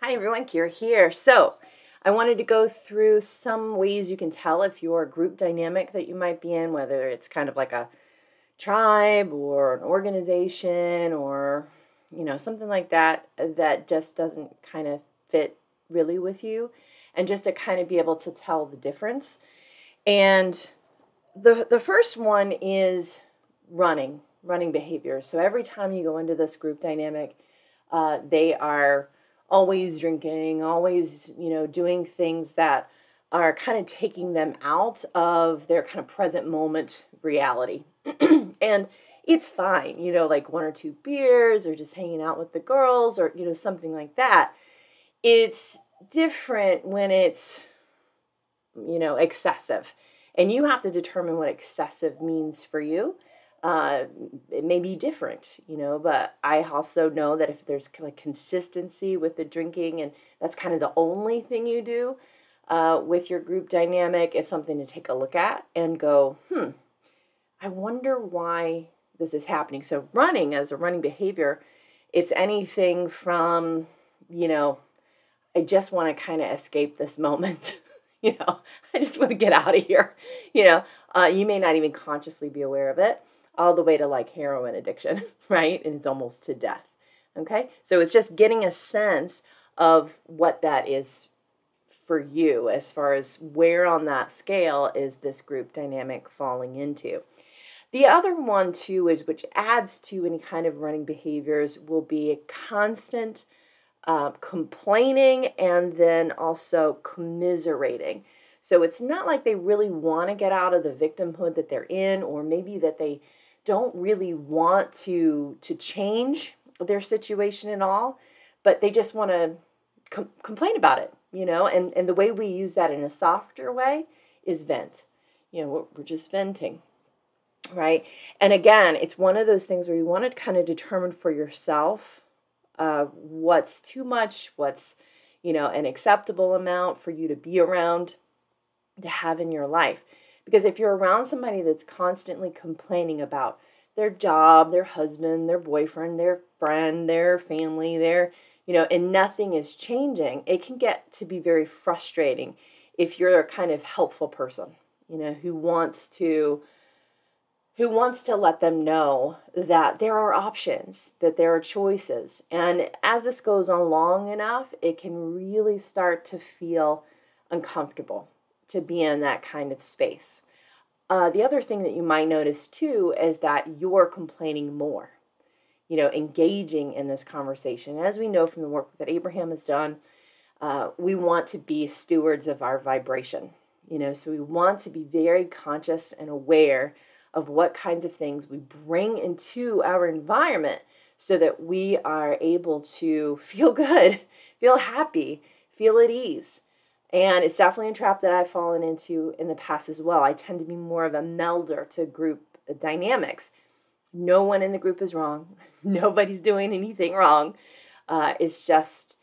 Hi everyone, Kira here. So I wanted to go through some ways you can tell if your group dynamic that you might be in, whether it's kind of like a tribe or an organization or, something like that, that just doesn't kind of fit really with you, and just to kind of be able to tell the difference. And the first one is running behavior. So every time you go into this group dynamic, they are always drinking, always, doing things that are kind of taking them out of their kind of present moment reality. And it's fine, like one or two beers or just hanging out with the girls or, something like that. It's different when it's, excessive. And you have to determine what excessive means for you. It may be different, but I also know that if there's kind of consistency with the drinking and that's kind of the only thing you do with your group dynamic, it's something to take a look at and go, I wonder why this is happening. So running as a running behavior, it's anything from, I just want to kind of escape this moment. I just want to get out of here. You may not even consciously be aware of it, all the way to like heroin addiction, right? And it's almost to death. Okay. So it's just getting a sense of what that is for you as far as where on that scale is this group dynamic falling into. The other one too is, which adds to any kind of running behaviors, will be a constant complaining and then also commiserating. So it's not like they really want to get out of the victimhood that they're in, or maybe that they don't really want to change their situation at all, but they just want to complain about it, and the way we use that in a softer way is vent. We're just venting, right? And again, it's one of those things where you want to kind of determine for yourself what's too much, what's, an acceptable amount for you to be around, to have in your life. Because if you're around somebody that's constantly complaining about their job, their husband, their boyfriend, their friend, their family, and nothing is changing, it can get to be very frustrating if you're a kind of helpful person, who wants to let them know that there are options, that there are choices. And as this goes on long enough, it can really start to feel uncomfortable to be in that kind of space. The other thing that you might notice too is that you're complaining more, engaging in this conversation. As we know from the work that Abraham has done, we want to be stewards of our vibration, so we want to be very conscious and aware of what kinds of things we bring into our environment so that we are able to feel good, feel happy, feel at ease. And it's definitely a trap that I've fallen into in the past as well. I tend to be more of a melder to group dynamics. No one in the group is wrong. Nobody's doing anything wrong. It's just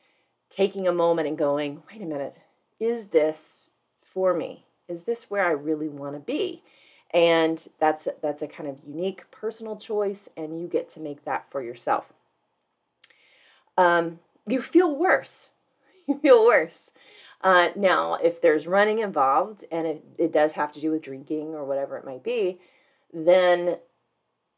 taking a moment and going, wait a minute, is this for me? Is this where I really want to be? And that's a kind of unique personal choice, and you get to make that for yourself. You feel worse. You feel worse. Now, if there's running involved, and it does have to do with drinking or whatever it might be, then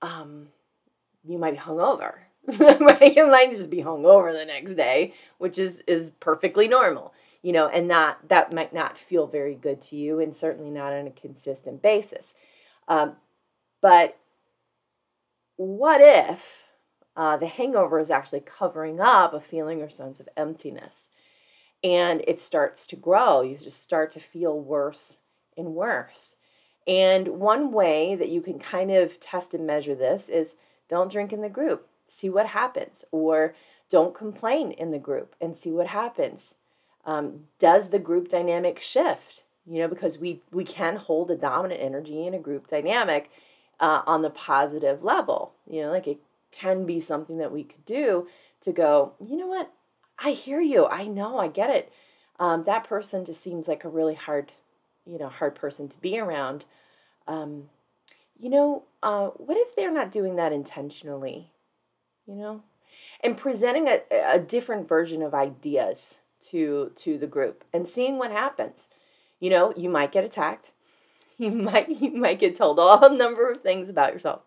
you might be hungover, right? You might just be hungover the next day, which is perfectly normal, and that might not feel very good to you, and certainly not on a consistent basis. But what if the hangover is actually covering up a feeling or sense of emptiness? And it starts to grow. You just start to feel worse and worse. And one way that you can kind of test and measure this is don't drink in the group. See what happens. Or don't complain in the group and see what happens. Does the group dynamic shift? Because we can hold a dominant energy in a group dynamic on the positive level. Like it can be something that we could do to go, you know what? I hear you. I know. I get it. That person just seems like a really hard person to be around. What if they're not doing that intentionally? and presenting a different version of ideas to the group and seeing what happens. You might get attacked. You might get told all a number of things about yourself.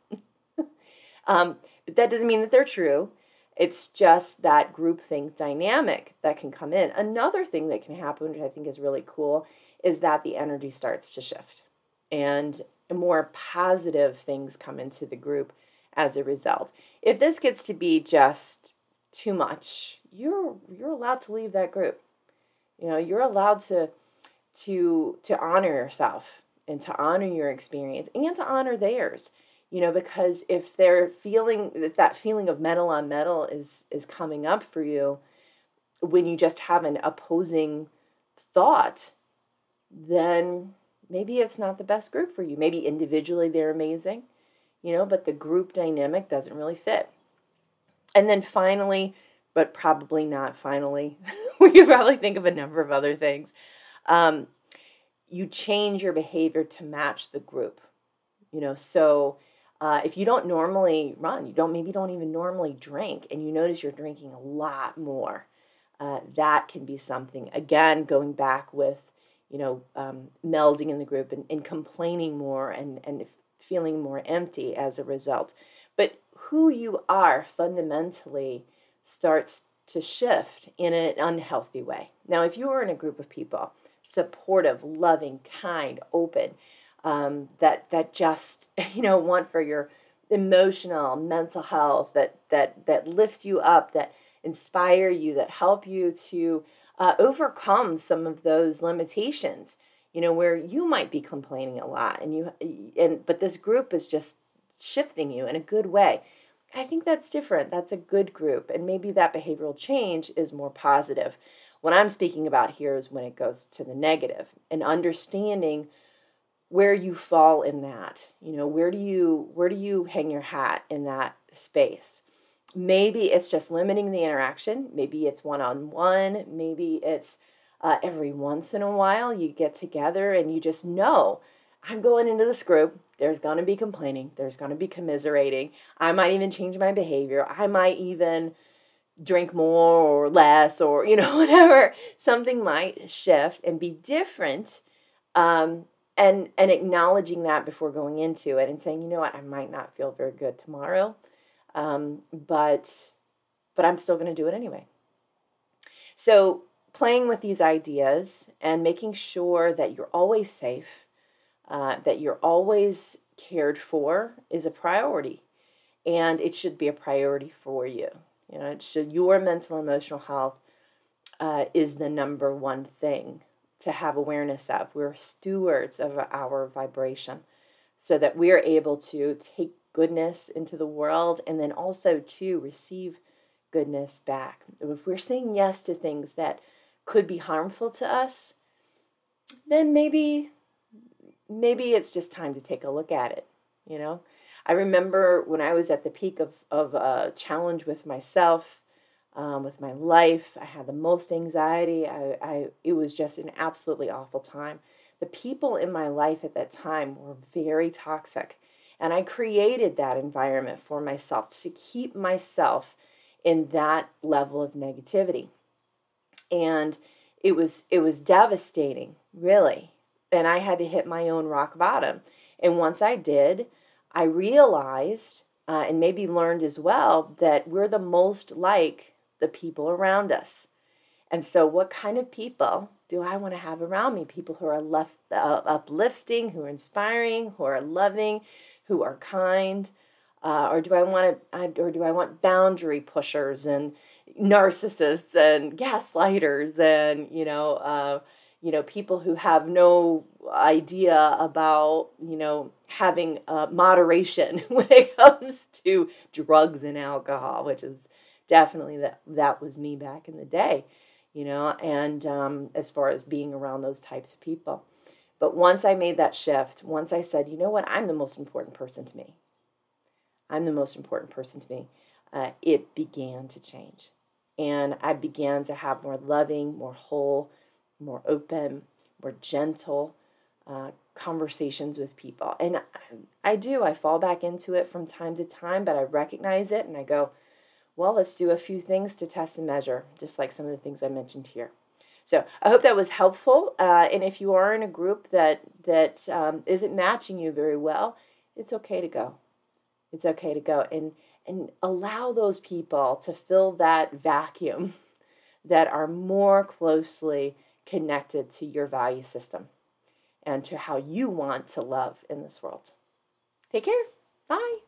But that doesn't mean that they're true. It's just that groupthink dynamic that can come in. Another thing that can happen, which I think is really cool, is that the energy starts to shift and more positive things come into the group as a result. If this gets to be just too much, you're allowed to leave that group. You're allowed to honor yourself and to honor your experience and to honor theirs. Because if that feeling of metal on metal is coming up for you when you just have an opposing thought, then maybe it's not the best group for you. Maybe individually they're amazing, but the group dynamic doesn't really fit. And then finally, but probably not finally, we could probably think of a number of other things. You change your behavior to match the group. So if you don't normally run, maybe don't even normally drink, and you notice you're drinking a lot more, that can be something. Again, going back with, melding in the group and complaining more and feeling more empty as a result. But who you are fundamentally starts to shift in an unhealthy way. Now, if you are in a group of people, supportive, loving, kind, open, that just, want for your emotional, mental health, that lift you up, that inspire you, that help you to overcome some of those limitations, where you might be complaining a lot but this group is just shifting you in a good way. I think that's different. That's a good group. And maybe that behavioral change is more positive. What I'm speaking about here is when it goes to the negative and understanding where you fall in that. Where do you hang your hat in that space? Maybe it's just limiting the interaction. Maybe it's one-on-one. Maybe it's every once in a while you get together and you just know, I'm going into this group. There's going to be complaining. There's going to be commiserating. I might even change my behavior. I might even drink more or less or, whatever. Something might shift and be different. And acknowledging that before going into it and saying, you know what, I might not feel very good tomorrow, but I'm still going to do it anyway. So playing with these ideas and making sure that you're always safe, that you're always cared for is a priority. And it should be a priority for you. Your mental emotional health is the number one thing to have awareness of. We're stewards of our vibration so that we're able to take goodness into the world and then also to receive goodness back. If we're saying yes to things that could be harmful to us, then maybe it's just time to take a look at it. I remember when I was at the peak of a challenge with myself, with my life, I had the most anxiety. It was just an absolutely awful time. The people in my life at that time were very toxic, and I created that environment for myself to keep myself in that level of negativity. And it was devastating, really. And I had to hit my own rock bottom. And once I did, I realized, and maybe learned as well, that we're the most like the people around us. And so what kind of people do I want to have around me? People who are uplifting, who are inspiring, who are loving, who are kind, or do I want boundary pushers and narcissists and gaslighters and people who have no idea about having moderation when it comes to drugs and alcohol, which is definitely that was me back in the day, and as far as being around those types of people. But once I made that shift, once I said, you know what, I'm the most important person to me. I'm the most important person to me. It began to change. And I began to have more loving, more whole, more open, more gentle conversations with people. And I fall back into it from time to time, but I recognize it and I go, well, let's do a few things to test and measure, just like some of the things I mentioned here. So I hope that was helpful. And if you are in a group that isn't matching you very well, it's okay to go. It's okay to go and allow those people to fill that vacuum that are more closely connected to your value system and to how you want to love in this world. Take care. Bye.